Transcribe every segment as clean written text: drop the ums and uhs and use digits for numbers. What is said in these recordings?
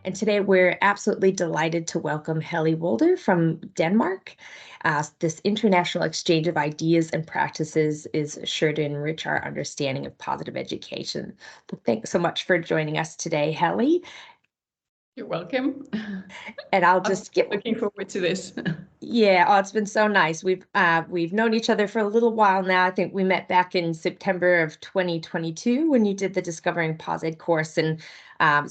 And today we're absolutely delighted to welcome Helle Wolder from Denmark. This international exchange of ideas and practices is sure to enrich our understanding of positive education. Well, thanks so much for joining us today, Helle. You're welcome. And I'll I'm just get looking forward to this. Yeah, oh, it's been so nice. We've known each other for a little while now. I think we met back in September of 2022 when you did the Discovering PosEd course, and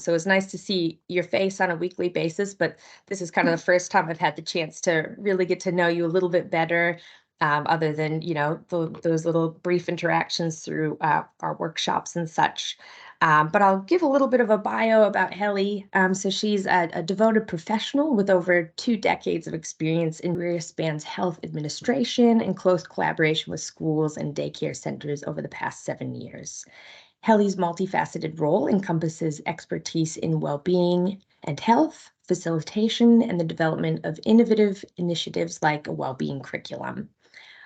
so it's nice to see your face on a weekly basis. But this is kind of the first time I've had the chance to really get to know you a little bit better, other than those little brief interactions through our workshops and such. But I'll give a little bit of a bio about Helle. So she's a devoted professional with over 2 decades of experience in career spans health administration and close collaboration with schools and daycare centers over the past 7 years. Helle's multifaceted role encompasses expertise in well-being and health, facilitation, and the development of innovative initiatives like a well-being curriculum.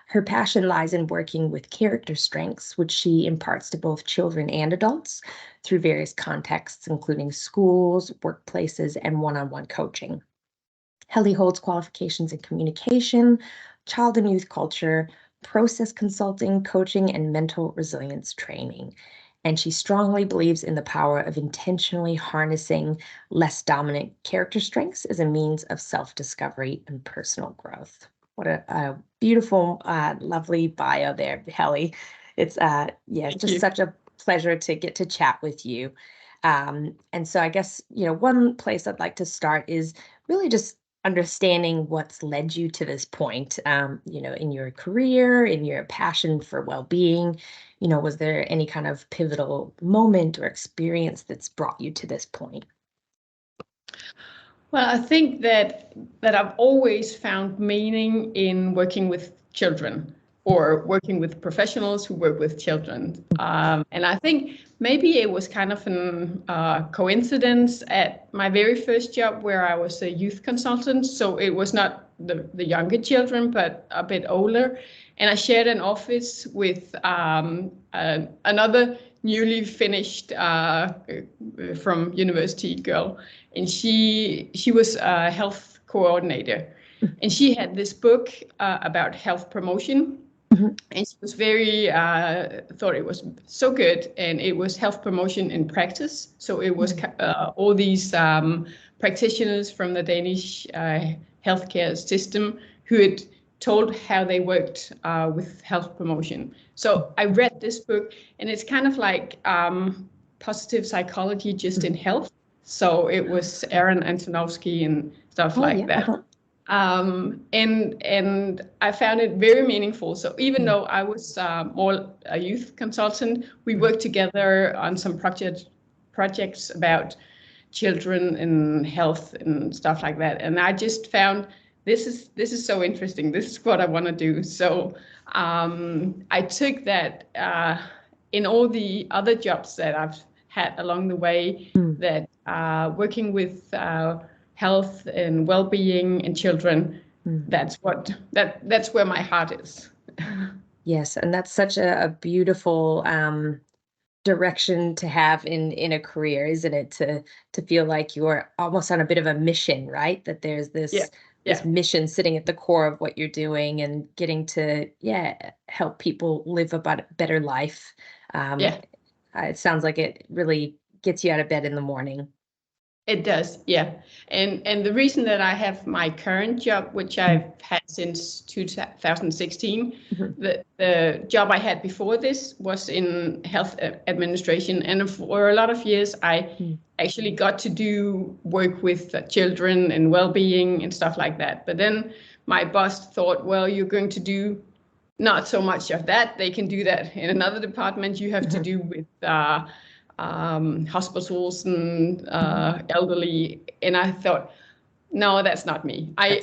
Her passion lies in working with character strengths, which she imparts to both children and adults through various contexts, including schools, workplaces, and one-on-one coaching. Helle holds qualifications in communication, child and youth culture, process consulting, coaching, and mental resilience training. And she strongly believes in the power of intentionally harnessing less dominant character strengths as a means of self-discovery and personal growth. What a beautiful, lovely bio there, Helle. It's just such a pleasure to get to chat with you. And so I guess, one place I'd like to start is really just understanding what's led you to this point, in your career, in your passion for well-being. Was there any kind of pivotal moment or experience that's brought you to this point? Well, I think that I've always found meaning in working with children or working with professionals who work with children. And I think maybe it was kind of a coincidence at my very first job where I was a youth consultant. So it was not the younger children, but a bit older. And I shared an office with another newly finished from university girl, and she was a health coordinator, and she had this book about health promotion, and she was very thought it was so good, and it was health promotion in practice. So it was all these practitioners from the Danish healthcare system who had told how they worked with health promotion. So I read this book, and it's kind of like positive psychology just in health. So it was Aaron Antonovsky and stuff that. And I found it very meaningful. So even though I was more a youth consultant, we worked together on some projects about children and health and stuff like that. And I just found this is so interesting. This is what I want to do. So I took that in all the other jobs that I've had along the way, that working with health and well-being and children, that's where my heart is. Yes, and that's such a beautiful direction to have in a career, isn't it? To feel like you're almost on a bit of a mission, right? That there's this mission sitting at the core of what you're doing, and getting to help people live a better life. It sounds like it really gets you out of bed in the morning. It does, yeah. And the reason that I have my current job, which I've had since 2016, the job I had before this was in health administration. And for a lot of years, I actually got to do work with children and well-being and stuff like that. But then my boss thought, well, you're going to do not so much of that. They can do that in another department. You have to do with hospitals and elderly, and I thought, no, that's not me. I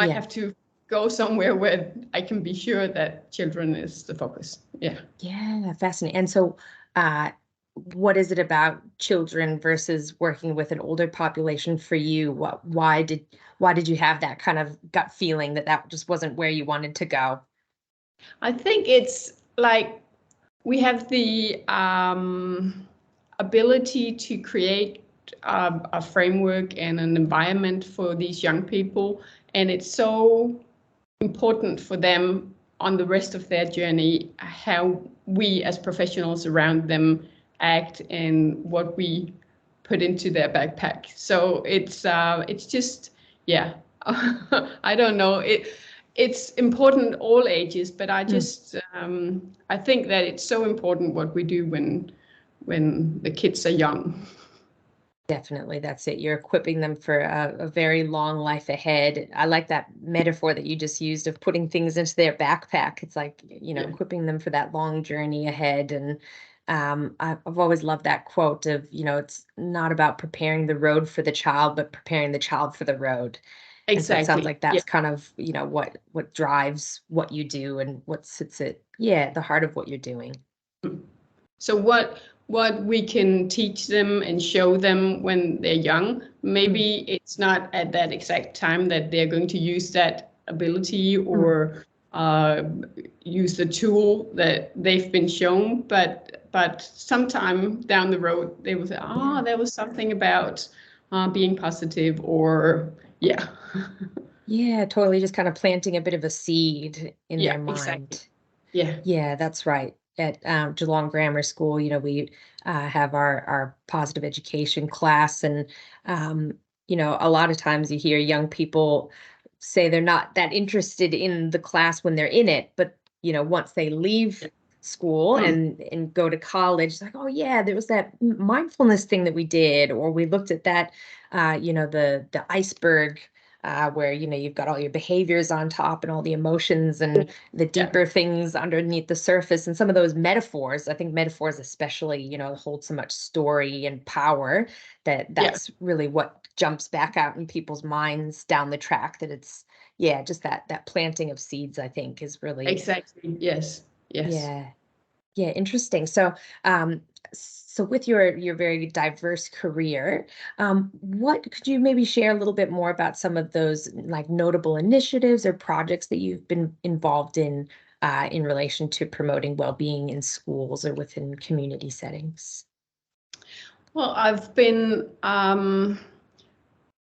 have to go somewhere where I can be sure that children is the focus. Yeah, fascinating. And so what is it about children versus working with an older population for you? Why did you have that kind of gut feeling that just wasn't where you wanted to go? I think it's like we have the ability to create a framework and an environment for these young people, and it's so important for them on the rest of their journey how we as professionals around them act and what we put into their backpack. So it's just, yeah. I don't know, it's important all ages, but I just I think that it's so important what we do when the kids are young. Definitely, that's it. You're equipping them for a very long life ahead. I like that metaphor that you just used of putting things into their backpack. It's like, equipping them for that long journey ahead. And I've always loved that quote of, it's not about preparing the road for the child, but preparing the child for the road. And so it sounds Exactly. like that's kind of, what drives what you do and what sits at, the heart of what you're doing. So what we can teach them and show them when they're young, maybe it's not at that exact time that they're going to use that ability or use the tool that they've been shown, but sometime down the road they will say, there was something about being positive, or yeah. Yeah, totally. Just kind of planting a bit of a seed in their mind. Exactly. Yeah. Yeah, that's right. At Geelong Grammar School, we have our positive education class, and a lot of times you hear young people say they're not that interested in the class when they're in it, but once they leave school and go to college, it's like, oh yeah, there was that mindfulness thing that we did, or we looked at that, the iceberg. Where you've got all your behaviors on top and all the emotions and the deeper things underneath the surface, and some of those metaphors. I think metaphors especially, hold so much story and power that's really what jumps back out in people's minds down the track. That it's just that planting of seeds, I think, is really exactly. Yes. Yeah, interesting. So, so with your very diverse career, what could you maybe share a little bit more about some of those like notable initiatives or projects that you've been involved in relation to promoting well-being in schools or within community settings? Well, I've been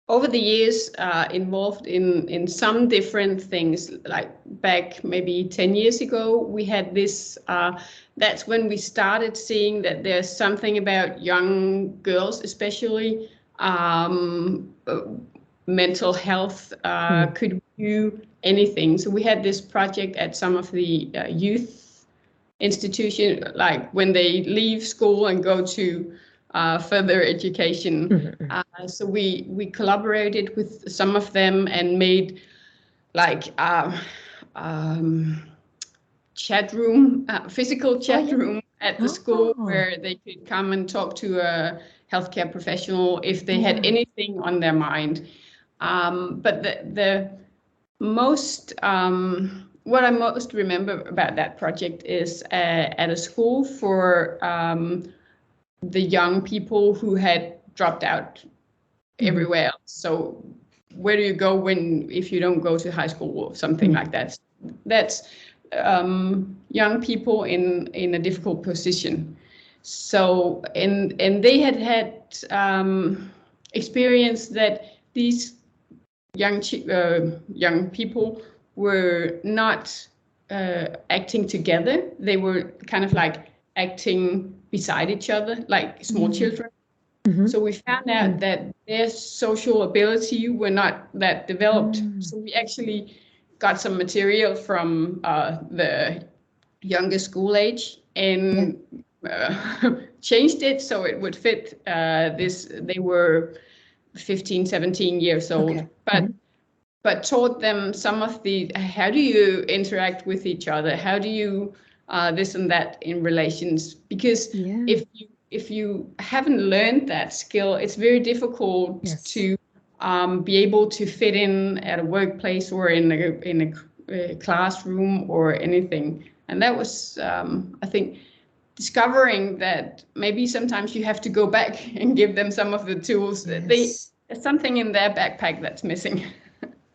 over the years involved in some different things. Like back maybe 10 years ago, we had this, that's when we started seeing that there's something about young girls, especially mental health, could do anything. So we had this project at some of the youth institution, like when they leave school and go to further education. So we collaborated with some of them and made like chat room, physical chat room at the school where they could come and talk to a healthcare professional if they had anything on their mind. But the most what I most remember about that project is at a school for the young people who had dropped out everywhere else. So where do you go if you don't go to high school or something like that? That's young people in a difficult position. So and they had experience that these young people were not acting together. They were kind of like acting beside each other, like small children. So we found out that their social ability were not that developed. So we actually got some material from the younger school age and changed it so it would fit this. They were 15, 17 years old, but taught them some of the, how do you interact with each other? How do you this and that in relations? Because if you haven't learned that skill, it's very difficult to be able to fit in at a workplace or in a classroom or anything. And that was, I think, discovering that maybe sometimes you have to go back and give them some of the tools. There's something in their backpack that's missing.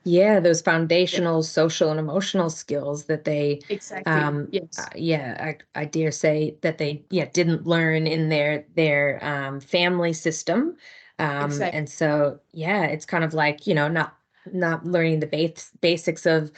Yeah, those Yeah, foundational social and emotional skills that they, exactly. Yes, yeah, I dare say that they, yeah, didn't learn in their family system. exactly. And so, yeah, it's kind of like, not learning the basics of,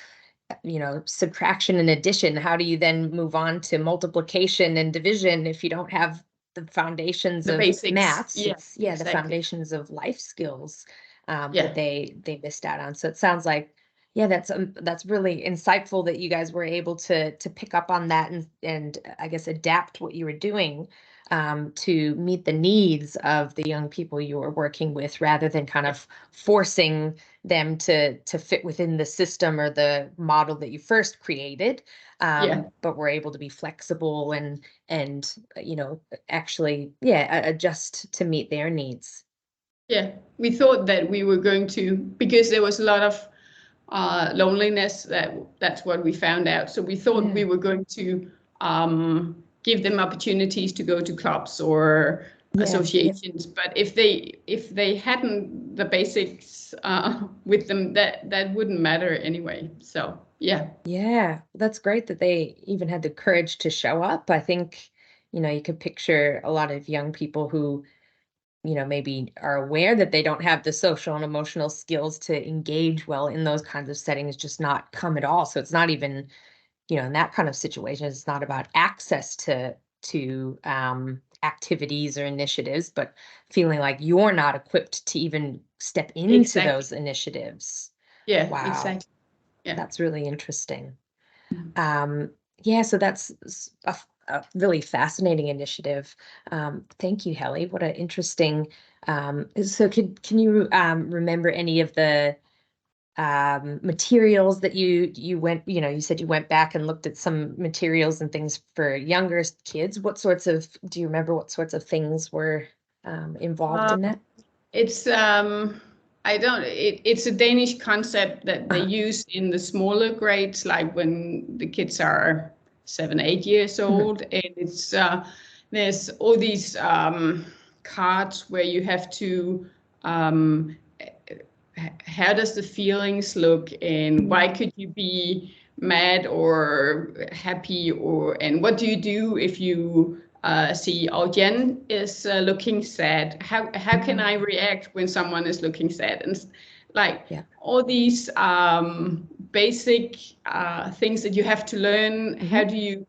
subtraction and addition. How do you then move on to multiplication and division if you don't have the foundations The of basics. maths? Yeah, It's, yeah, the exactly. foundations of life skills that Yeah, they missed out on. So it sounds like, yeah, that's really insightful that you guys were able to pick up on that and I guess adapt what you were doing to meet the needs of the young people you were working with, rather than kind yeah, of forcing them to fit within the system or the model that you first created. yeah. But we're able to be flexible and actually, yeah, adjust to meet their needs. Yeah, we thought that we were going to, because there was a lot of loneliness. That's what we found out. So we thought we Yeah, were going to give them opportunities to go to clubs or yeah, yeah. associations. But if they hadn't the basics with them, that wouldn't matter anyway. So yeah, Yeah, that's great that they even had the courage to show up. I think, you could picture a lot of young people who, maybe are aware that they don't have the social and emotional skills to engage well in those kinds of settings, just not come at all. So it's not even, in that kind of situation, it's not about access to activities or initiatives, but feeling like you're not equipped to even step into exactly. those initiatives. Yeah, Wow, exactly. Yeah. that's really interesting. Um, yeah, so that's a really fascinating initiative. Thank you, Helle. What an interesting. So, can you remember any of the materials that you went? You said you went back and looked at some materials and things for younger kids. What sorts of? Do you remember what sorts of things were involved in that? It's I don't it's a Danish concept that they Uh-huh. use in the smaller grades, like when the kids are 7, 8 years Mhm. old, and it's there's all these cards where you have to um, how does the feelings look, and why could you be mad or happy, or and what do you do if you see, oh, Jen is looking sad, how can I Mm. react when someone is looking sad, and like Yeah. all these basic things that you have to learn. How Hmm. do you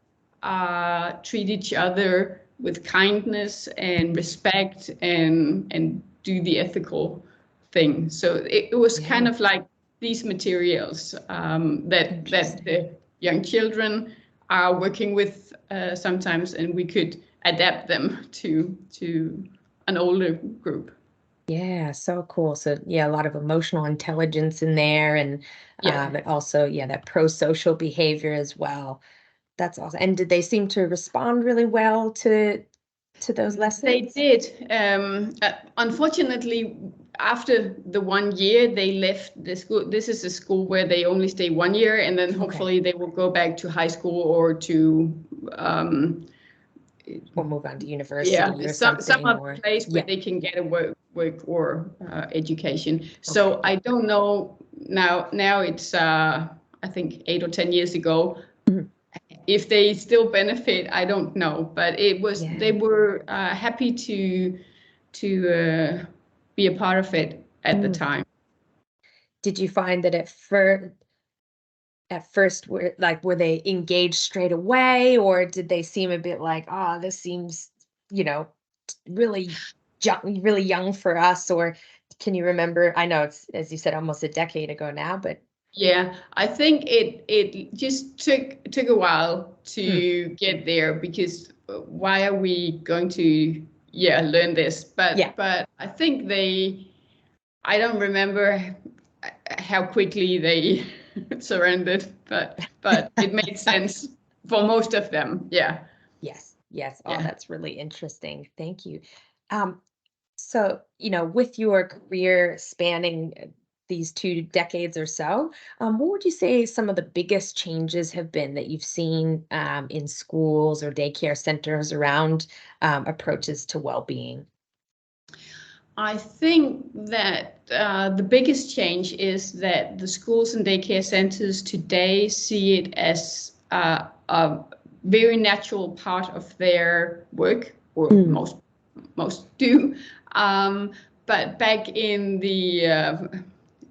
treat each other with kindness and respect, and do the ethical thing. So it was kind Yeah. of like these materials that Interesting. the young children are working with sometimes, and we could adapt them to an older group. Yeah, so cool. So yeah, a lot of emotional intelligence in there, and Yeah. but also, yeah, that pro-social behavior as well. That's awesome. And did they seem to respond really well to those They lessons? did. Unfortunately, after the 1 year, they left the school. This is a school where they only stay 1 year, and then Okay. hopefully they will go back to high school or to Or move on to yeah, university or some something, other or place where yeah. they can get a work or education. Okay, So yeah. I don't know now. Now it's I think 8 or 10 years ago. Mhm. If they still benefit, I don't know. But it was they Yeah. were happy to be a part of it at the Mm. time. Did you find that at first were they engaged straight away, or did they seem a bit like, oh, this seems, you know, really really young for us? Or can you remember? I know it's, as you said, almost a decade ago now, but Yeah, I think it just took a while mm, to get there, because why are we going to, yeah, learn this? yeah. But I think I don't remember how quickly they surrendered, but it made sense for most of them. Yeah, Yes, yes. Oh, yeah. that's really interesting. Thank you. Um, so, with your career spanning these 2 decades or so, what would you say some of the biggest changes have been that you've seen in schools or daycare centers around approaches to well-being? I think that the biggest change is that the schools and daycare centers today see it as a very natural part of their work, or most do. But back in the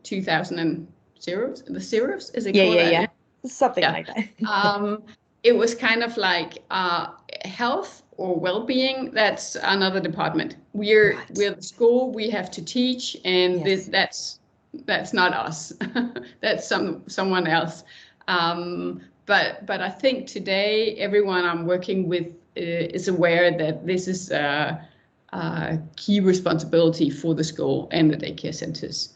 2000 the zeros, is it Yeah, called? yeah, yeah. Something Yeah. like that. It was kind of like health or well-being. That's another department. We're Right. the school. We have to teach, and Yes. that's not us. That's someone else. But I think today everyone I'm working with is aware that this is a key responsibility for the school and the daycare centers.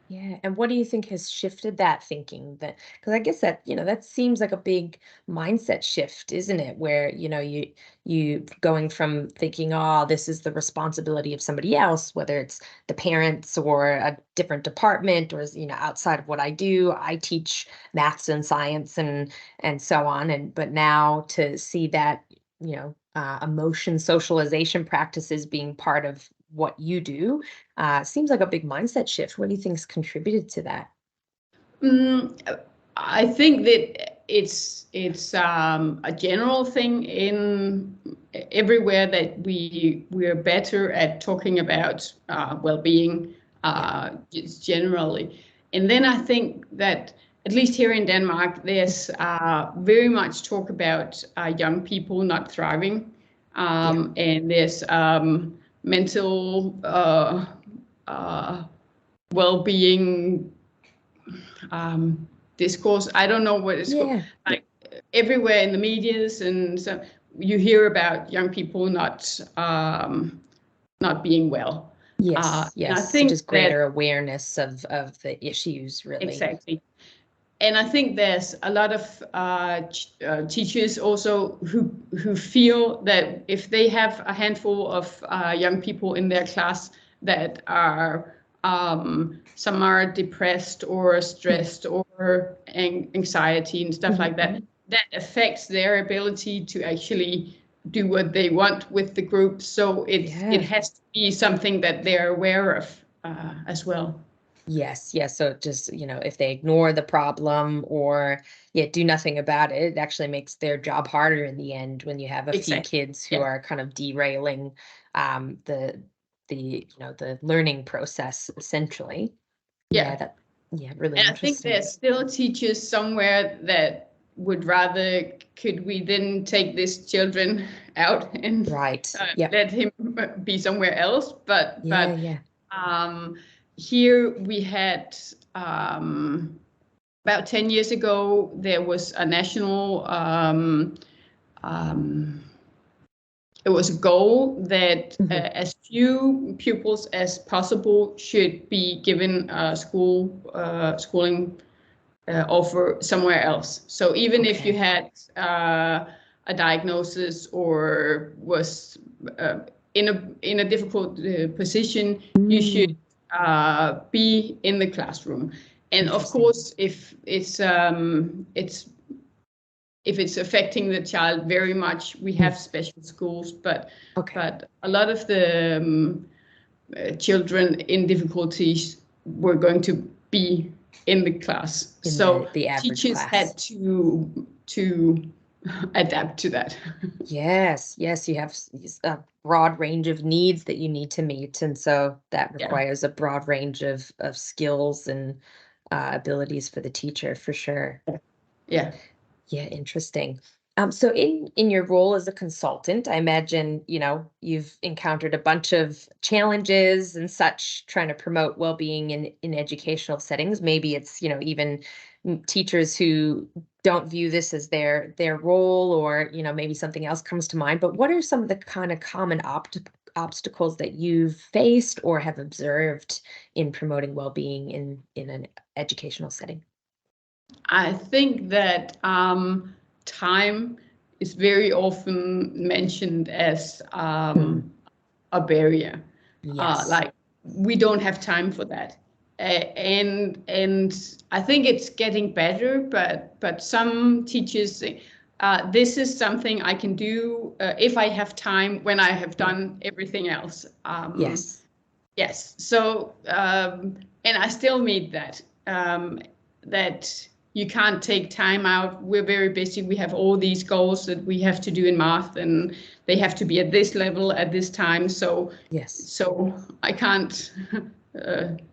Yeah. And what do you think has shifted that thinking? That, because I guess that, that seems like a big mindset shift, isn't it? Where, you going from thinking, oh, this is the responsibility of somebody else, whether it's the parents or a different department, or, outside of what I do, I teach maths and science and so on. And but now to see that, emotion socialization practices being part of what you do, seems like a big mindset shift. What do you think's contributed to that? Mm, I think that it's a general thing in everywhere that we're better at talking about well-being Yeah. just generally. And then I think that at least here in Denmark, there's very much talk about young people not thriving, Yeah. and there's mental uh, well-being discourse. I don't know what it's called. Yeah. Like everywhere in the medias, and so you hear about young people not being well. Yes. And I Yes. So think just that greater awareness of the issues, really. exactly. And I think there's a lot of teachers also who feel that if they have a handful of young people in their class that are some are depressed or stressed or anxiety and stuff like that, Mhm. that affects their ability to actually do what they want with the group. So it Yeah. has to be something that they're aware of as well. Yes, yes. So just, if they ignore the problem or do nothing about it, it actually makes their job harder in the end when you have a few Exactly. kids who Yeah. are kind of derailing the learning process essentially. Yeah, Yeah. really And I think interesting. there's still teachers somewhere that would rather, could we then take this children out and Right. Yep. let him be somewhere else? Yeah, But yeah. um, here we had about 10 years ago, there was a national um, it was a goal that Mhm. as few pupils as possible should be given schooling offer somewhere else. So even if you Okay. had a diagnosis or was in a difficult position, you should Mm, be in the classroom. And of interesting. course, if it's affecting the child very much, we Mm, have special schools. But okay. a lot of the children in difficulties were going to be in the class. In So the average teachers class. had to adapt to that. Yes, yes, you have a broad range of needs that you need to meet, and so that Yeah, requires a broad range of skills and abilities for the teacher, for sure. yeah, Yeah, interesting. So in your role as a consultant, I imagine, you've encountered a bunch of challenges and such trying to promote well-being in educational settings. Maybe it's, even teachers who don't view this as their role, or, maybe something else comes to mind. But what are some of the kind of common obstacles that you've faced or have observed in promoting well-being in an educational setting? I think that time is very often mentioned as Mhm. a barrier. Yes. Like we don't have time for that. And I think it's getting better, but some teachers say, this is something I can do if I have time when I have Yeah. done everything else. Yes. Yes. So, and I still meet that, that you can't take time out. We're very busy. We have all these goals that we have to do in math, and they have to be at this level at this time. So, Yes. so I can't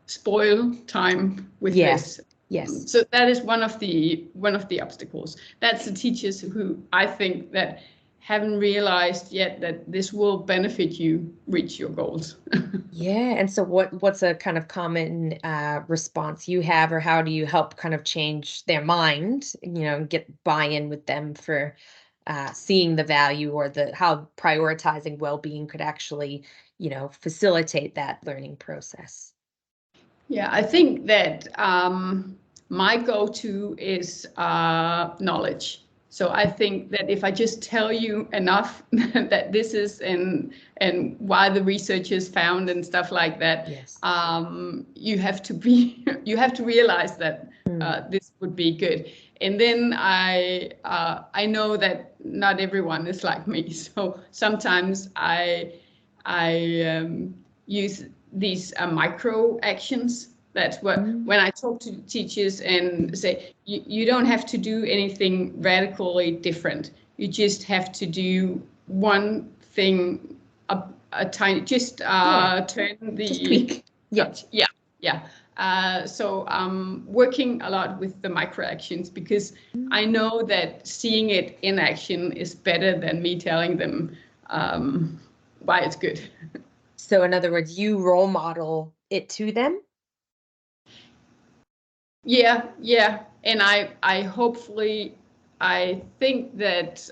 spoil time with Yeah. this. Yes. So that is one of the obstacles. That's the teachers who I think that haven't realized yet that this will benefit you reach your goals. Yeah. And so what's a kind of common response you have, or how do you help kind of change their mind, get buy-in with them for seeing the value, or the how prioritizing well-being could actually, facilitate that learning process? Yeah, I think that my go-to is knowledge. So I think that if I just tell you enough that this is and why the research is found and stuff like that, Yes. you have to be you have to realize that Mm. this would be good. And then I know that not everyone is like me. So sometimes I use these micro actions. That's what Mm. when I talk to teachers and say you don't have to do anything radically different. You just have to do one thing a tiny, just Yeah. turn Just the tweak. Yeah. yeah, yeah. So I'm working a lot with the micro actions because Mm. I know that seeing it in action is better than me telling them why it's good. So in other words, you role model it to them? Yeah, yeah. And I hopefully, I think that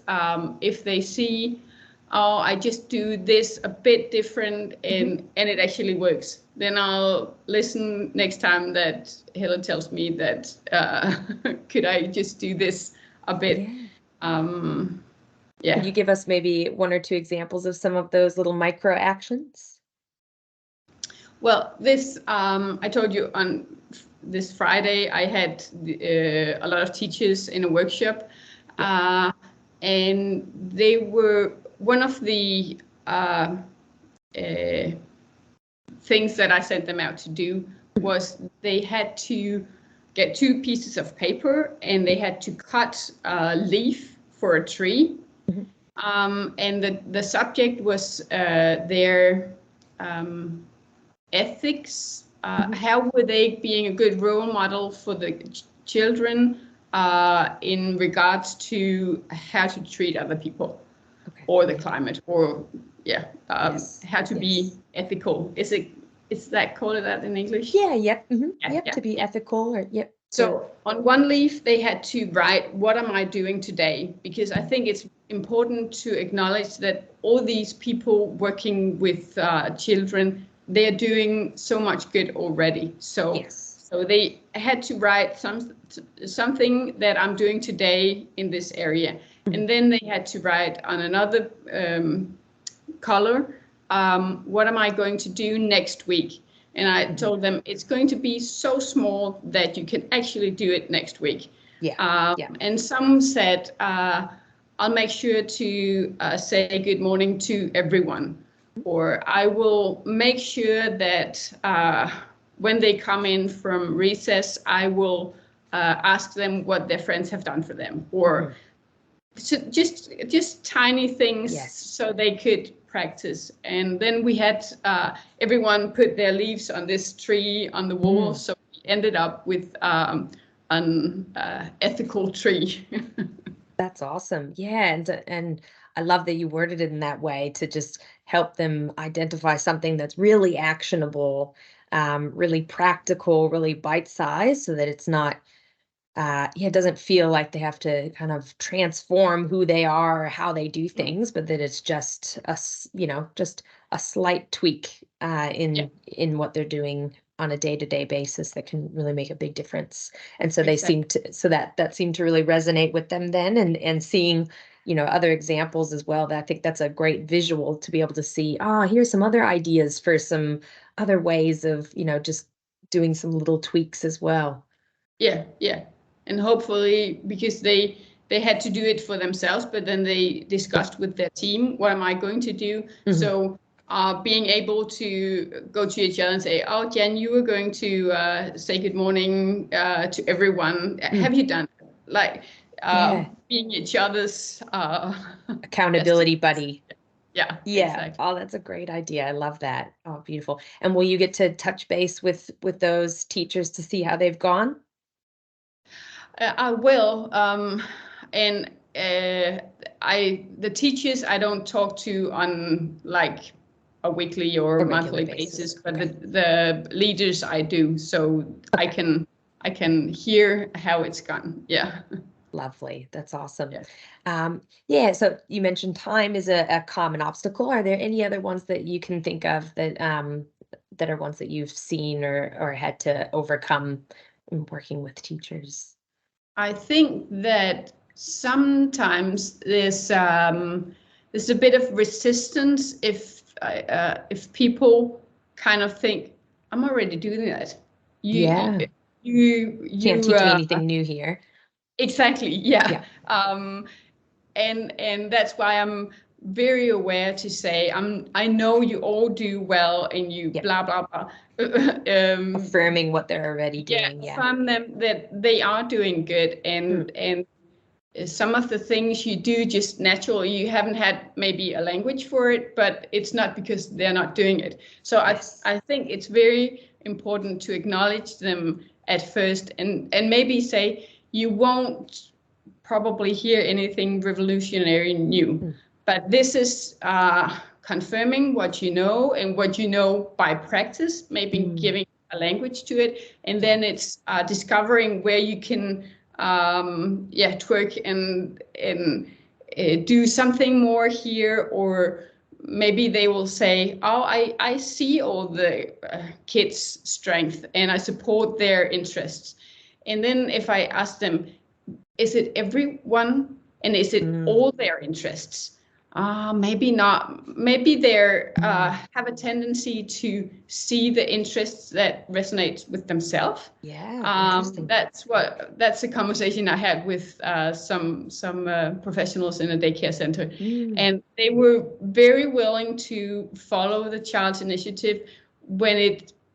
if they see, oh, I just do this a bit different Mhm. and it actually works, then I'll listen next time that Helle tells me that could I just do this a bit? Yeah. Um, Could yeah. you give us maybe one or two examples of some of those little micro actions? Well, this I told you on this Friday I had a lot of teachers in a workshop, Yeah. and they were one of the uh, things that I sent them out to do Mhm. was they had to get two pieces of paper and they had to cut a leaf for a tree, Mhm. and the subject was their ethics. Mhm. How were they being a good role model for the children in regards to how to treat other people Okay. or the Yeah. climate, or yeah, Yes. how to be Yes. ethical? Is that called that in English? Yeah. Yep. Yeah, Yep. yeah, To be yeah. ethical, or yep. To. So on one leaf, they had to write, what am I doing today? Because I think it's important to acknowledge that all these people working with children, they're doing so much good already. So, Yes. so they had to write something that I'm doing today in this area. Mhm. And then they had to write on another color, what am I going to do next week? And I Mhm. told them it's going to be so small that you can actually do it next week. Yeah. Yeah. And some said, I'll make sure to say good morning to everyone, or I will make sure that when they come in from recess, I will ask them what their friends have done for them, or Mhm. so just tiny things Yes. so they could practice. And then we had everyone put their leaves on this tree on the wall, Mm. so we ended up with an ethical tree. That's awesome. Yeah, and I love that you worded it in that way to just help them identify something that's really actionable, really practical, really bite-sized, so that it's not, yeah, it doesn't feel like they have to kind of transform who they are or how they do things, but that it's just just a slight tweak Yeah, in what they're doing on a day-to-day basis that can really make a big difference. And so they exactly. seem to, that seemed to really resonate with them then, and seeing, other examples as well. That I think that's a great visual to be able to see, here's some other ideas for some other ways of, just doing some little tweaks as well. Yeah, yeah. And hopefully, because they had to do it for themselves, but then they discussed with their team, what am I going to do? Mhm. So being able to go to each other and say, "Oh, Jen, you were going to say good morning to everyone. Have you done it?" Like Yeah. being each other's Accountability buddy. yeah, Yeah. exactly. Oh, that's a great idea. I love that. Oh, beautiful. And will you get to touch base with those teachers to see how they've gone? I will, and the teachers I don't talk to on like a weekly or A regular monthly basis. basis, but Okay. the leaders I do, so Okay. I can hear how it's gone. Yeah. Lovely. That's awesome. Yeah. Yeah, so you mentioned time is a common obstacle. Are there any other ones that you can think of that are ones that you've seen or had to overcome in working with teachers? I think that sometimes there's a bit of resistance if people kind of think, I'm already doing that. You Yeah. Can't you teach me anything new here. exactly, yeah. Yeah. And that's why I'm very aware to say I know you all do well and you Yeah. blah blah blah. Affirming what they're already Yeah, doing. Yeah. from them that they are doing good, Mm, and some of the things you do just naturally, you haven't had maybe a language for it, but it's not because they're not doing it. So yes. I think it's very important to acknowledge them at first, and maybe say you won't probably hear anything revolutionary new, Mm, but this is confirming what you know and what you know by practice, maybe mm, giving a language to it, and yeah. then it's discovering where you can twerk and do something more here, or maybe they will say, oh, I see all the kids' strength and I support their interests. And then if I ask them, is it everyone and is it Mm, all their interests? Maybe not. Maybe they have a tendency to see the interests that resonate with themselves. yeah. Interesting. That's a conversation I had with some professionals in a daycare center, Mm, and they were very willing to follow the child's initiative when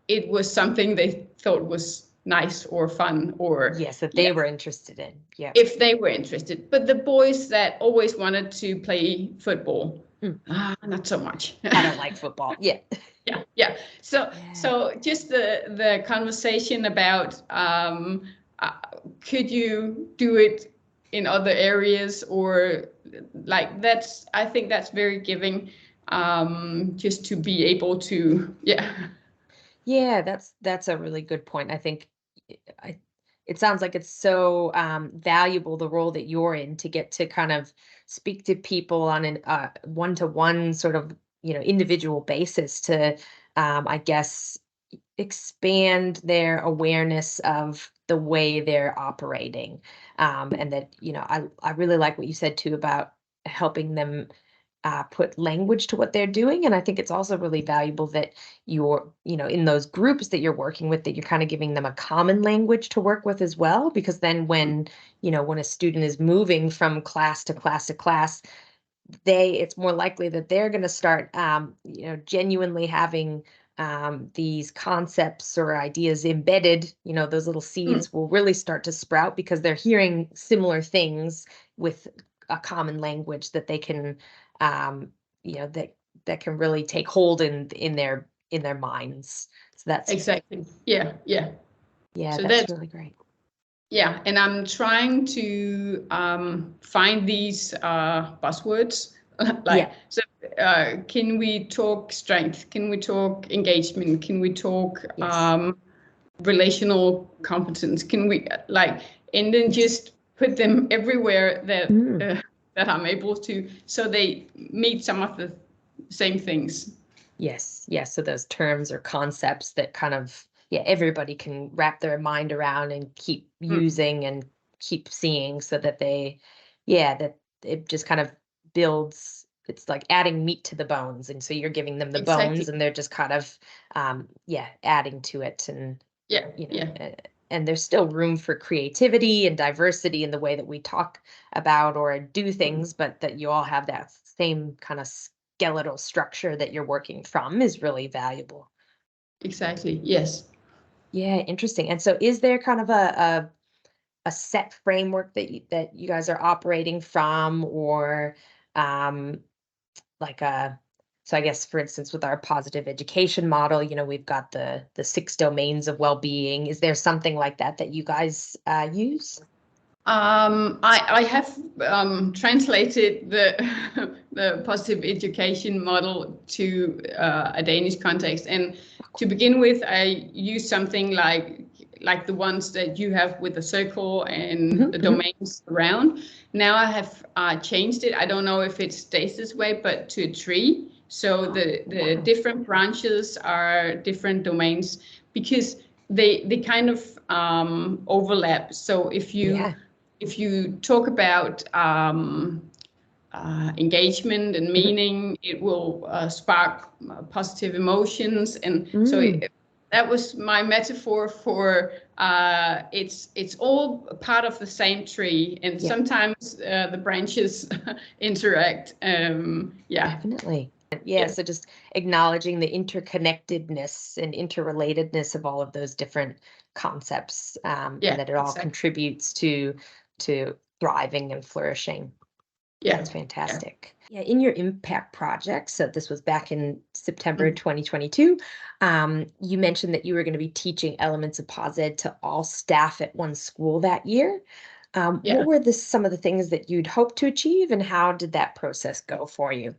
it was something they thought was nice or fun or yes, that yeah, they were interested in. Yeah. if they were interested. But the boys that always wanted to play football, Mm, not so much. I don't like football. Yeah. Yeah. Yeah. So just the conversation about uh, could you do it in other areas, or like that's, I think that's very giving, just to be able to Yeah, that's a really good point. I think I it sounds like it's so valuable the role that you're in to get to kind of speak to people on an one-to-one sort of individual basis to I guess expand their awareness of the way they're operating and that I really like what you said too about helping them put language to what they're doing. And I think it's also really valuable that you're, in those groups that you're working with, that you're kind of giving them a common language to work with as well. Because then when a student is moving from class to class to class, it's more likely that they're going to start, genuinely having these concepts or ideas embedded, those little Mm, seeds will really start to sprout because they're hearing similar things with a common language that they can, um, that can really take hold in their minds. So that's, exactly. Yeah. yeah, So that's that's, really great. yeah, and I'm trying to find these buzzwords. Yeah. Like, so can we talk strength? Can we talk engagement? Can we talk Yes. relational competence? Can we like, and then Yes. just put them everywhere Mm. that I'm able to, so they meet some of the same things. Yes, yes. So those terms or concepts that kind of, yeah, everybody can wrap their mind around and keep Mm, using and keep seeing so that yeah, that it just kind of builds, it's like adding meat to the bones. And so you're giving them the exactly. bones and they're just kind of, yeah, adding to it. And, you know, Yeah. uh, and there's still room for creativity and diversity in the way that we talk about or do Mm, things, but that you all have that same kind of skeletal structure that you're working from is really valuable. Exactly. Yes. Yeah, interesting. And so is there kind of a set framework that you guys are operating from, or um like a so I guess, for instance, with our positive education model, we've got the 6 domains of well-being. Is there something like that that you guys use? I have translated the the positive education model to a Danish context, and to begin with, I use something like the ones that you have with the circle and the domains around. Now I have changed it. I don't know if it stays this way, but to a tree. So the different branches are different domains because they kind of overlap. So if you talk about engagement and meaning, it will spark positive emotions, and so that was my metaphor for it's all part of the same tree, and sometimes the branches interact. Definitely. Yeah, so just acknowledging the interconnectedness and interrelatedness of all of those different concepts, and that it all contributes to thriving and flourishing. That's fantastic. Yeah, in your impact project, so this was back in September 2022, you mentioned that you were going to be teaching elements of POSED to all staff at one school that year. What were some of the things that you'd hoped to achieve, and how did that process go for you?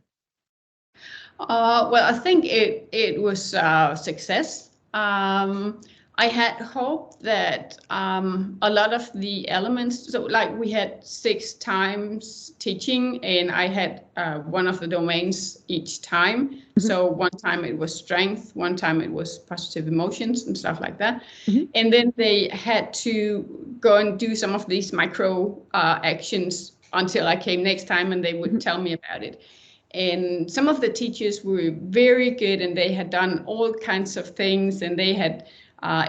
Well, I think it was a success. I had hoped that a lot of the elements, so like we had 6 times teaching, and I had one of the domains each time. So one time it was strength, one time it was positive emotions and stuff like that. And then they had to go and do some of these micro actions until I came next time, and they would tell me about it. And some of the teachers were very good, and they had done all kinds of things, and they had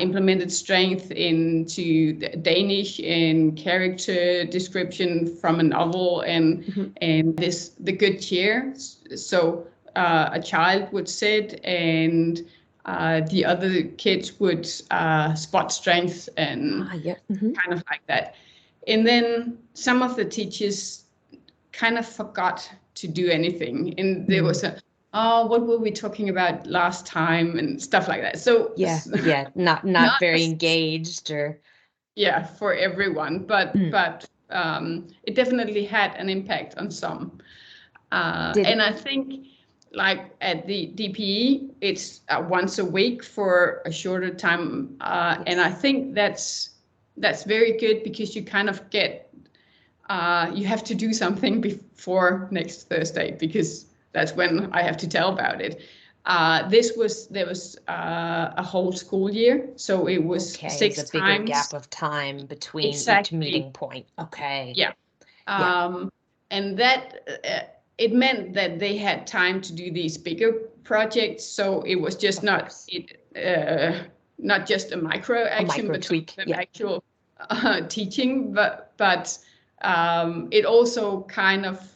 implemented strength into Danish and character description from a novel, and the good cheer. So a child would sit, and the other kids would spot strength and kind of like that. And then some of the teachers kind of forgot to do anything, and there was what were we talking about last time and stuff like that. So not very engaged, or for everyone, but it definitely had an impact on some. And I think like at the DPE, it's once a week for a shorter time, and I think that's very good, because you kind of get you have to do something before next Thursday, because that's when I have to tell about it. There was a whole school year, so it was 6 times. A bigger gap of time between each meeting point. And that it meant that they had time to do these bigger projects. So it was just not just a micro action, but tweak. The actual teaching, but it also kind of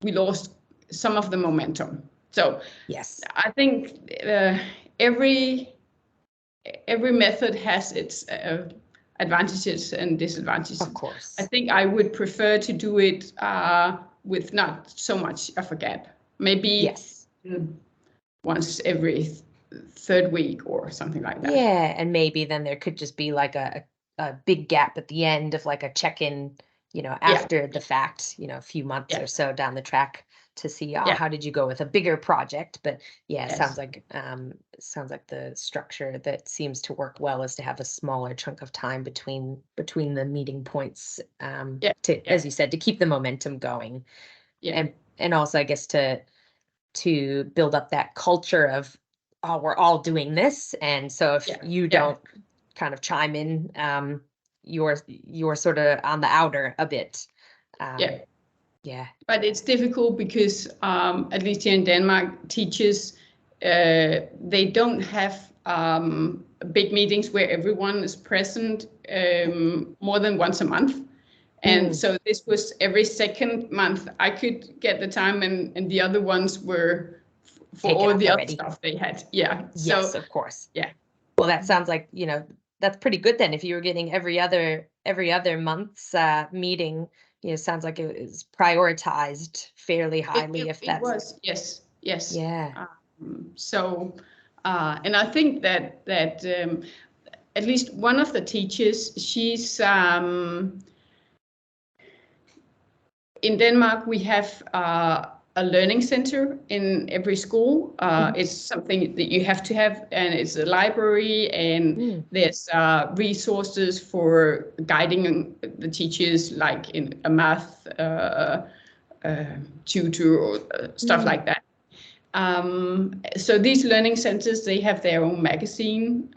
we lost some of the momentum. So I think every method has its advantages and disadvantages. Of course. I think I would prefer to do it with not so much of a gap. Maybe once every 3rd week or something like that. Yeah, and maybe then there could just be like a big gap at the end of like a check-in, after the fact, a few months or so down the track, to see how did you go with a bigger project. But sounds like the structure that seems to work well is to have a smaller chunk of time between the meeting points, to, as you said, to keep the momentum going, and also I guess to build up that culture of, oh, we're all doing this, and so if you don't kind of chime in, you're sort of on the outer a bit. But it's difficult because at least here in Denmark, teachers they don't have big meetings where everyone is present more than once a month, And so this was every second month I could get the time, and the other ones were for Taken all up the other already. stuff they had. Yeah. Yes, So of course. yeah. Well, that sounds like, that's pretty good then. If you were getting every other month's meeting, sounds like it was prioritized fairly highly if It that's. was, yes, yes. Yeah. So, and I think that at least one of the teachers, she's in Denmark. We have a learning center in every school. It's something that you have to have, and it's a library, and there's resources for guiding the teachers, like in a math tutor or stuff like that. So these learning centers, they have their own magazine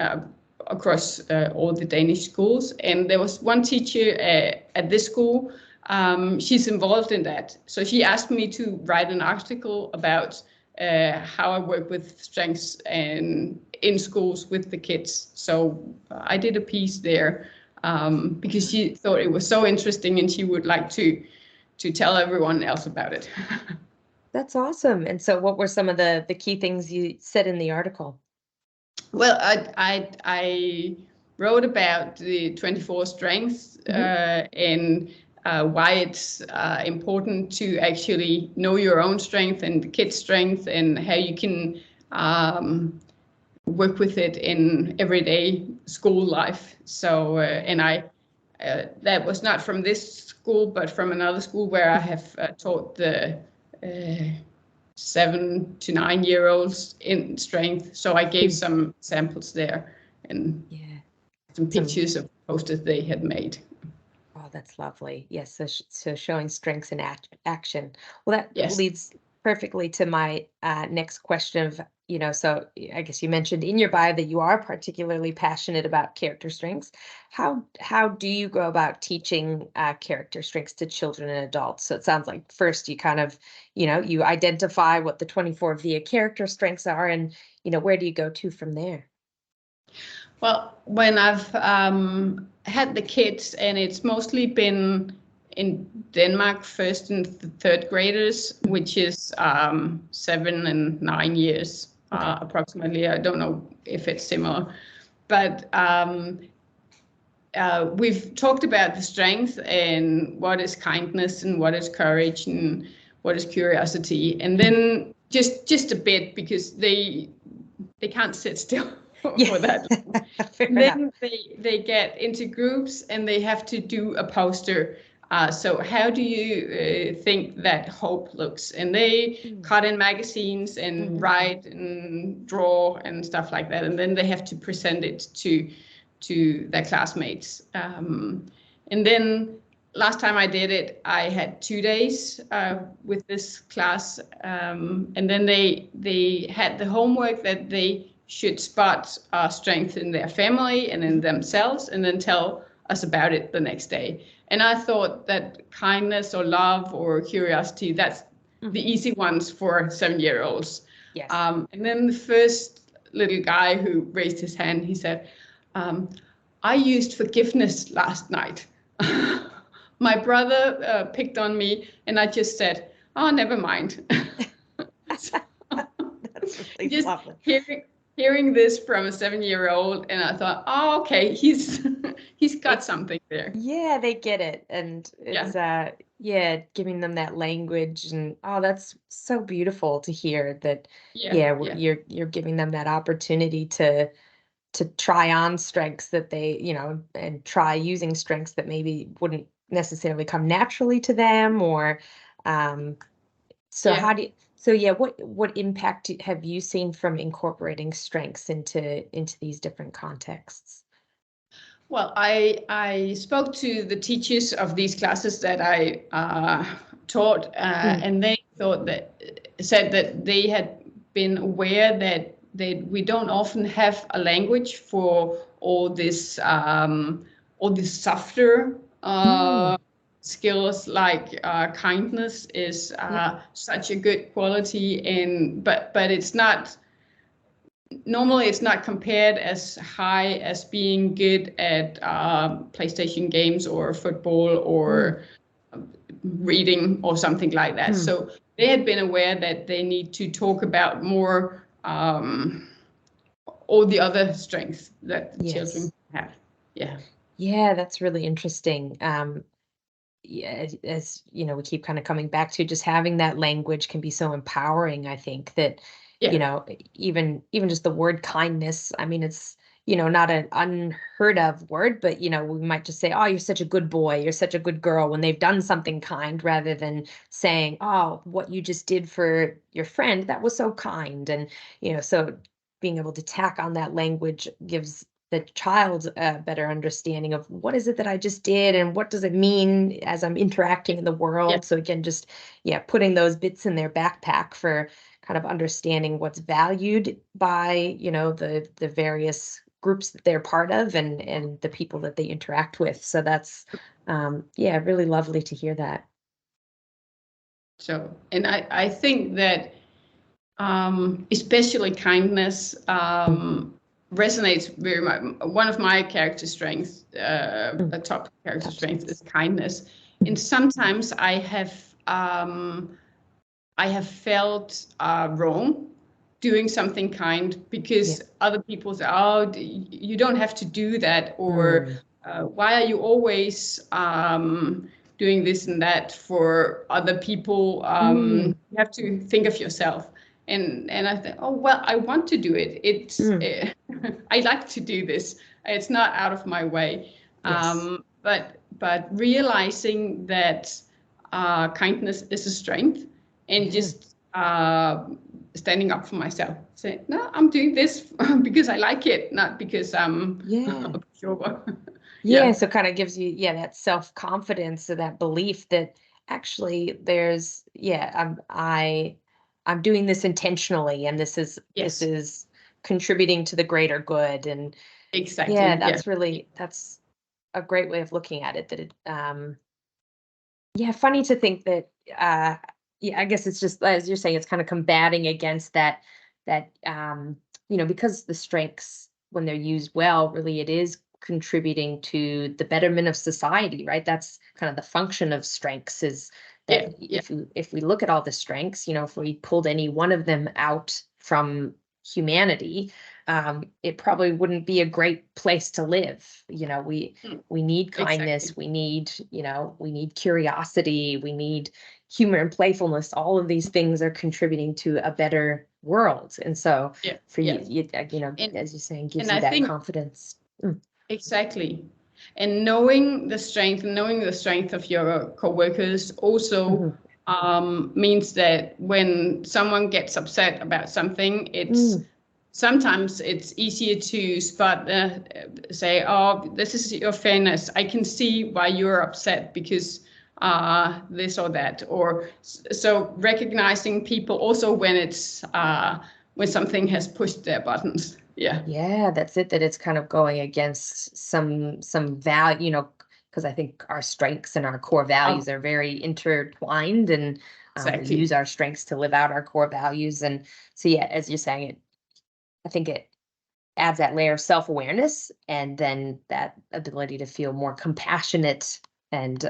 across all the Danish schools. And there was one teacher at this school. She's involved in that. So she asked me to write an article about how I work with strengths and in schools with the kids. So I did a piece there because she thought it was so interesting, and she would like to tell everyone else about it. That's awesome. And so what were some of the key things you said in the article? Well, I wrote about the 24 strengths and why it's important to actually know your own strength and the kid's strength, and how you can work with it in everyday school life. So, and that was not from this school, but from another school where I have taught the 7 to 9 year olds in strength. So I gave some samples there, and some pictures of posters they had made. Oh, that's lovely. Yes, so showing strengths in action. Well, that Yes. leads perfectly to my next question of, so I guess you mentioned in your bio that you are particularly passionate about character strengths. How do you go about teaching character strengths to children and adults? So it sounds like first you kind of, you identify what the 24 VIA character strengths are, and, where do you go to from there? Well, when I've had the kids, and it's mostly been in Denmark, first and third graders, which is 7 and 9 years approximately. I don't know if it's similar, but we've talked about the strength and what is kindness and what is courage and what is curiosity, and then just a bit, because they can't sit still for that. Then they get into groups and they have to do a poster. So how do you think that hope looks? And they cut in magazines and write and draw and stuff like that. And then they have to present it to their classmates. And then last time I did it, I had 2 days with this class. And then they had the homework that they should spot strength in their family and in themselves, and then tell us about it the next day. And I thought that kindness or love or curiosity, that's the easy ones for 7-year-olds. Yes. And then the first little guy who raised his hand, he said, I used forgiveness last night. My brother picked on me, and I just said, oh, never mind. That's really just lovely. Hearing this from a 7-year-old, and I thought, oh, okay, he's got something there. Yeah, they get it, and it's giving them that language, and that's so beautiful to hear that. You're giving them that opportunity to try on strengths that they, and try using strengths that maybe wouldn't necessarily come naturally to them, or how do you, what impact have you seen from incorporating strengths into these different contexts? Well, I spoke to the teachers of these classes that I taught, and they said that they had been aware that we don't often have a language for all this softer skills, like kindness is such a good quality, but it's not normally it's not compared as high as being good at PlayStation games or football or reading or something like that. So they had been aware that they need to talk about more all the other strengths that the children have. Yeah, that's really interesting. Yeah, as you know, we keep kind of coming back to just having that language can be so empowering. I think that, you know, even just the word kindness, I mean, it's, you know, not an unheard of word, but, you know, we might just say, oh, you're such a good boy, you're such a good girl when they've done something kind, rather than saying, oh, what you just did for your friend, that was so kind. And, you know, so being able to tack on that language gives the child a better understanding of what is it that I just did and what does it mean as I'm interacting in the world. So again, just putting those bits in their backpack for kind of understanding what's valued by, you know, the various groups that they're part of and the people that they interact with. So that's really lovely to hear that. So, and I think that especially kindness resonates very much. One of my character strengths, a top character strength, is kindness. And sometimes I have felt wrong doing something kind because other people say, "Oh, you don't have to do that," or "Why are you always doing this and that for other people? You have to think of yourself." And I think, oh well, I want to do it. It's I like to do this. It's not out of my way. But realizing that kindness is a strength, and just standing up for myself. Say, no, I'm doing this because I like it, not because I'm sure. So kind of gives you that self-confidence, so that belief that actually there's I'm doing this intentionally, and this is contributing to the greater good. And Exactly. that's a great way of looking at it. That it funny to think that I guess it's just, as you're saying, it's kind of combating against that you know, because the strengths, when they're used well, really it is contributing to the betterment of society, right? That's kind of the function of strengths, is that if we look at all the strengths, you know, if we pulled any one of them out from humanity, it probably wouldn't be a great place to live. You know, we need kindness, we need, you know, we need curiosity, we need humor and playfulness. All of these things are contributing to a better world. And so for you, you know, as you're saying, gives you that confidence. Exactly. And knowing the strength of your coworkers also means that when someone gets upset about something, sometimes it's easier to spot, say, oh, this is your fairness. I can see why you're upset because this or that. Or so recognizing people also when it's when something has pushed their buttons. That's it, that it's kind of going against some value, you know, because I think our strengths and our core values are very intertwined, and we use our strengths to live out our core values. And so as you're saying, I think it adds that layer of self-awareness, and then that ability to feel more compassionate and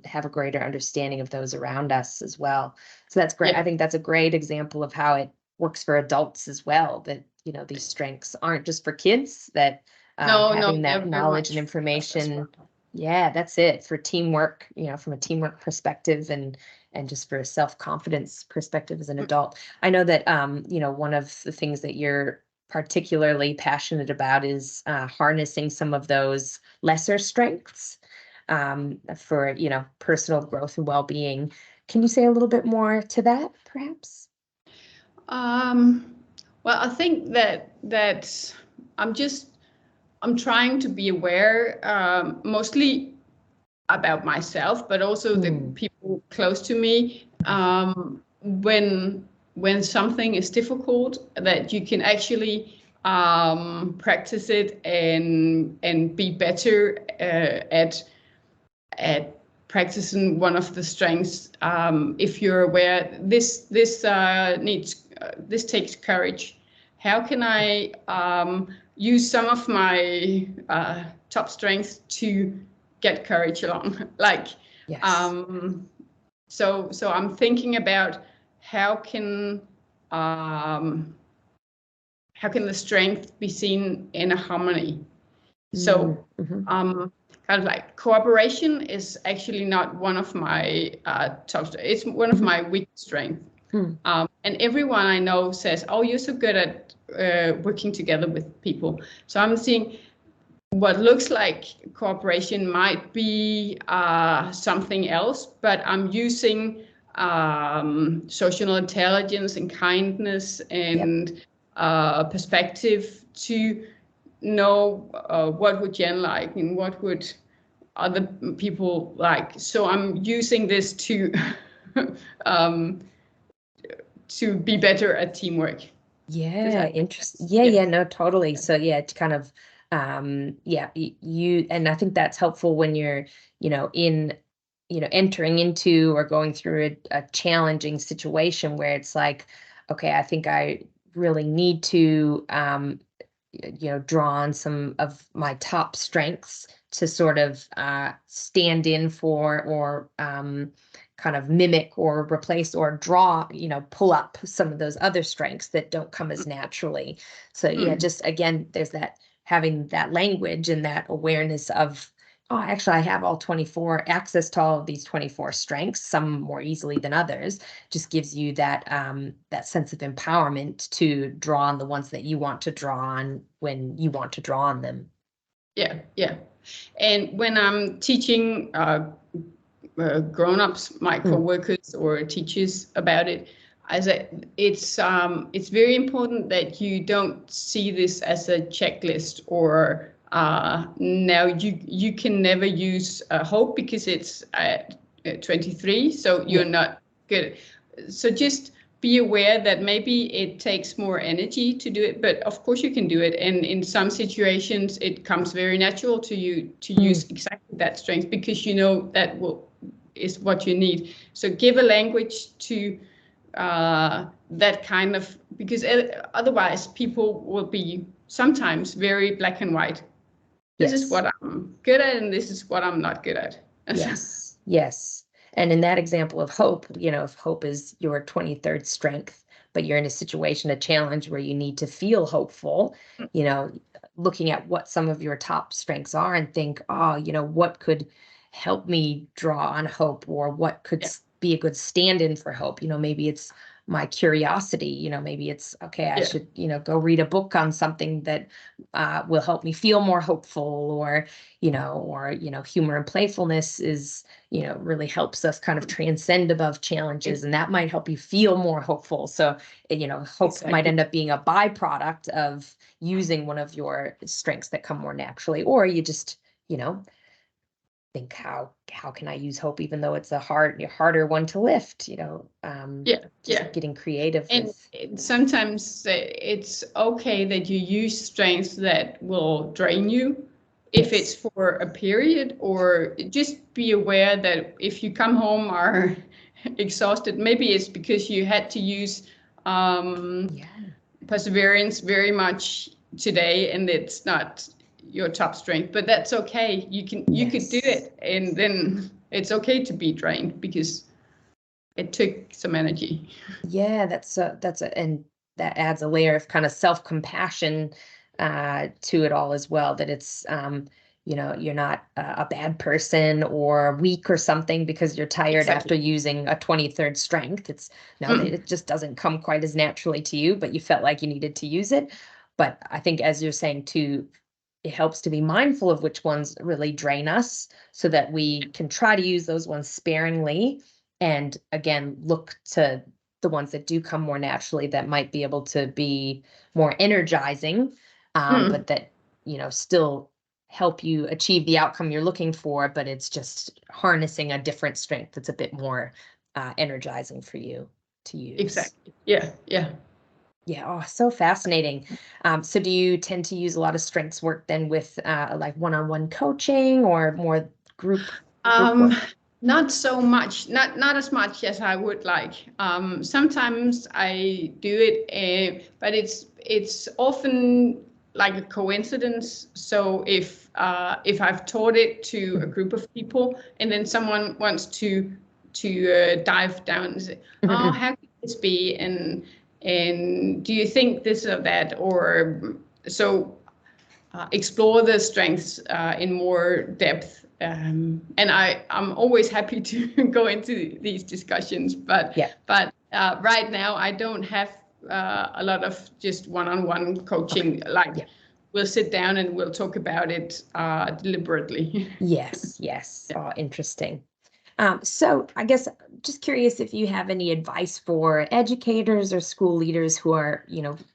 have a greater understanding of those around us as well. So that's great. I think that's a great example of how it works for adults as well, that, you know, these strengths aren't just for kids, that having that knowledge and information. That's it for teamwork, you know, from a teamwork perspective, and just for a self-confidence perspective as an adult. I know that, you know, one of the things that you're particularly passionate about is harnessing some of those lesser strengths for, you know, personal growth and well-being. Can you say a little bit more to that, perhaps? Well, I think that I'm trying to be aware, mostly about myself, but also the people close to me. When something is difficult, that you can actually practice it and be better at practicing one of the strengths. If you're aware, this takes courage. how can I use some of my top strengths to get courage along? Like, Yes. So I'm thinking about how can the strength be seen in a harmony? So kind of like cooperation is actually not one of my top. It's one of my weak strengths. And everyone I know says, "Oh, you're so good at working together with people." So I'm seeing what looks like cooperation might be something else, but I'm using social intelligence and kindness and perspective to know what would Jen like and what would other people like. So I'm using this to be better at teamwork. Yeah, interesting. Yeah, no, totally. So yeah, it's kind of you and I think that's helpful when you're, entering into or going through a challenging situation where it's like, okay, I think I really need to draw on some of my top strengths to sort of stand in for or kind of mimic or replace or draw, pull up some of those other strengths that don't come as naturally. So yeah, just again, there's that having that language and that awareness of, oh, actually I have all 24 access to all of these 24 strengths, some more easily than others, just gives you that that sense of empowerment to draw on the ones that you want to draw on when you want to draw on them. Yeah. And when I'm teaching grown-ups, my co-workers or teachers about it, I said it's very important that you don't see this as a checklist or now you can never use hope because it's at 23, so you're not good. So just be aware that maybe it takes more energy to do it, but of course you can do it. And in some situations, it comes very natural to you to use exactly that strength because you know that is what you need. So give a language to that kind of, because otherwise people will be sometimes very black and white. This is what I'm good at and this is what I'm not good at. Yes. And in that example of hope, if hope is your 23rd strength, but you're in a situation, a challenge where you need to feel hopeful, looking at what some of your top strengths are and think, oh, what could help me draw on hope, or what could be a good stand-in for hope? Maybe it's my curiosity, maybe it's, okay, I should, go read a book on something that will help me feel more hopeful, or humor and playfulness is, really helps us kind of transcend above challenges, and that might help you feel more hopeful. So, hope might end up being a byproduct of using one of your strengths that come more naturally, or you just, think how can I use hope even though it's a harder one to lift, getting creative. And sometimes it's okay that you use strengths that will drain you if it's for a period, or just be aware that if you come home are exhausted, maybe it's because you had to use perseverance very much today and it's not your top strength, but that's okay. You could do it, and then it's okay to be drained because it took some energy. Yeah, and that adds a layer of kind of self-compassion to it all as well, that it's you're not a bad person or weak or something because you're tired after using a 23rd strength. It's it just doesn't come quite as naturally to you, but you felt like you needed to use it. But I think, as you're saying too, it helps to be mindful of which ones really drain us so that we can try to use those ones sparingly, and again look to the ones that do come more naturally that might be able to be more energizing, but that still help you achieve the outcome you're looking for, but it's just harnessing a different strength that's a bit more energizing for you to use. Exactly. Yeah. Oh, so fascinating. So do you tend to use a lot of strengths work then with like one-on-one coaching or more group work? Not so much, not as much as I would like. Sometimes I do it, but it's often like a coincidence. So if I've taught it to a group of people, and then someone wants to dive down and say, oh, how could this be? And do you think this or that? Or so explore the strengths in more depth. And I'm always happy to go into these discussions, but right now I don't have a lot of just one-on-one coaching. We'll sit down and we'll talk about it deliberately. Yes. Oh, interesting. So I guess just curious if you have any advice for educators or school leaders who are,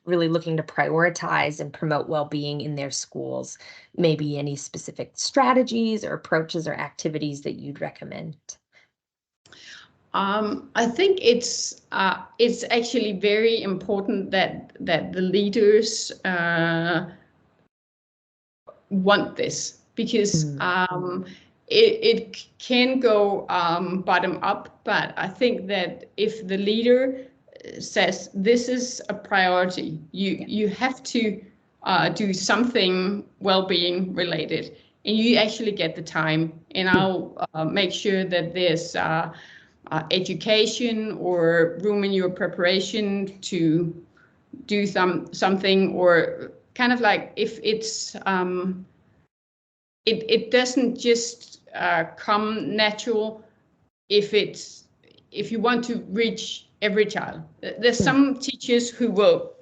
really looking to prioritize and promote well-being in their schools, maybe any specific strategies or approaches or activities that you'd recommend. I think it's actually very important that the leaders want this, because it can go bottom up, but I think that if the leader says this is a priority, you have to do something well-being related, and you actually get the time, and I'll make sure that there's education or room in your preparation to do something, or kind of like if it's it doesn't just come natural if you want to reach every child. There's some teachers who will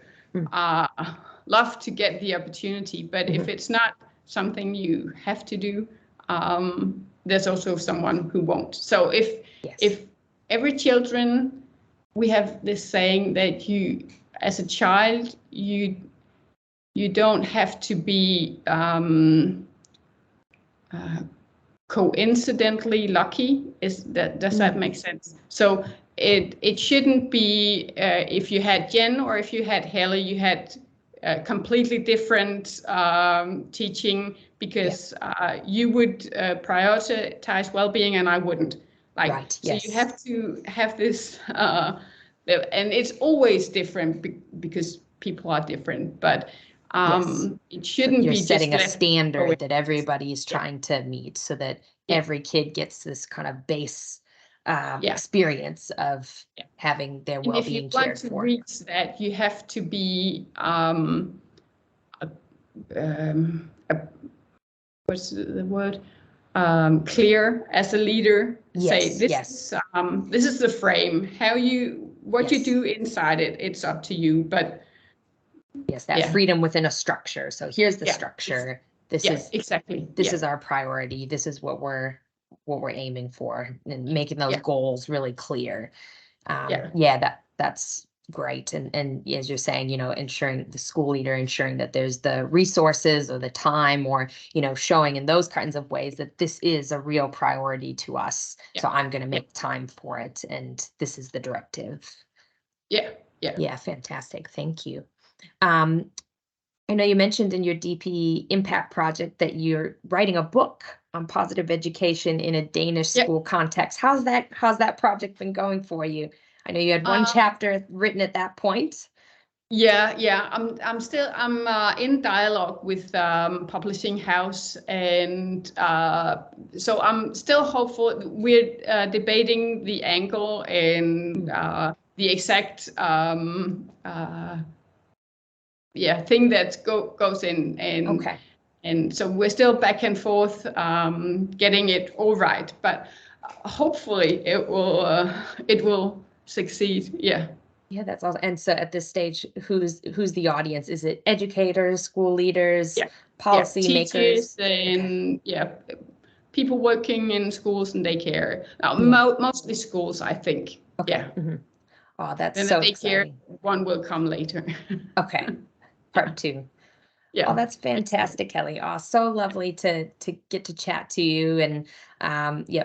love to get the opportunity, but if it's not something you have to do, there's also someone who won't. So if every children, we have this saying that you, as a child, you don't have to be coincidentally lucky. Does that make sense? So it shouldn't be if you had Jen or if you had Helle, you had completely different teaching, because you would prioritize well-being and I wouldn't. So you have to have this, and it's always different because people are different, but it shouldn't be setting just a standard that everybody is trying to meet, so that every kid gets this kind of base experience of having their well-being cared for. If you want to reach that, you have to be what's the word? Clear as a leader. Say this is the frame. What you do inside it, it's up to you. But freedom within a structure. So here's the structure. This is our priority. This is what we're aiming for, and making those goals really clear. That's great. And as you're saying, ensuring the school leader, ensuring that there's the resources or the time, or, showing in those kinds of ways that this is a real priority to us. So I'm going to make time for it. And this is the directive. Yeah. Fantastic. Thank you. I know you mentioned in your DP Impact project that you're writing a book on positive education in a Danish school context. How's that project been going for you? I know you had one chapter written at that point. I'm still in dialogue with publishing house, and so I'm still hopeful. We're debating the angle and the exact thing that goes in, and so we're still back and forth getting it all right, but hopefully it will succeed. Yeah, that's awesome. And so at this stage, who's the audience? Is it educators, school leaders, policy makers, and people working in schools and daycare? Mostly schools, I think. Oh, that's then so the daycare exciting. One will come later. Part two. Oh, that's fantastic, Helle. Oh, so lovely to get to chat to you, and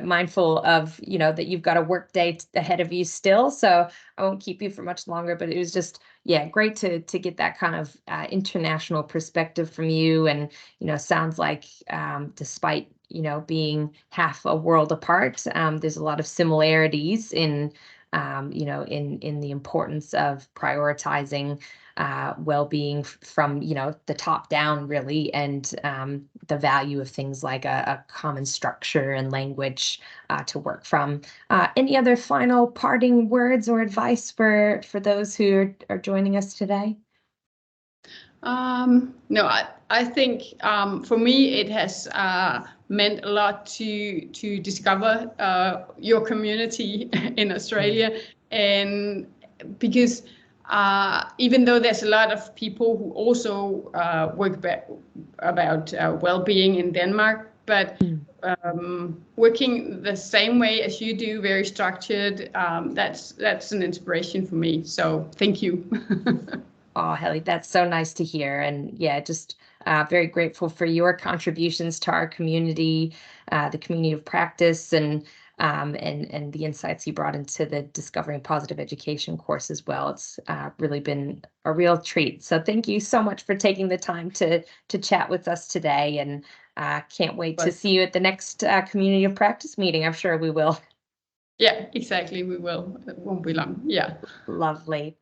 mindful of that you've got a work day ahead of you still, so I won't keep you for much longer, but it was just great to get that kind of international perspective from you. And sounds like despite being half a world apart, there's a lot of similarities in in the importance of prioritizing well-being from, the top down really, and the value of things like a common structure and language to work from. Any other final parting words or advice for those who are joining us today? No, I think for me it has meant a lot to discover your community in Australia, and because even though there's a lot of people who also work about well-being in Denmark, but working the same way as you do, very structured, that's an inspiration for me. So thank you. Oh, Helle, that's so nice to hear. And yeah, just very grateful for your contributions to our community, the community of practice, and the insights you brought into the Discovering Positive Education course as well. It's really been a real treat. So thank you so much for taking the time to chat with us today. And can't wait to see you at the next community of practice meeting. I'm sure we will. Yeah, exactly. We will. It won't be long. Yeah. Lovely.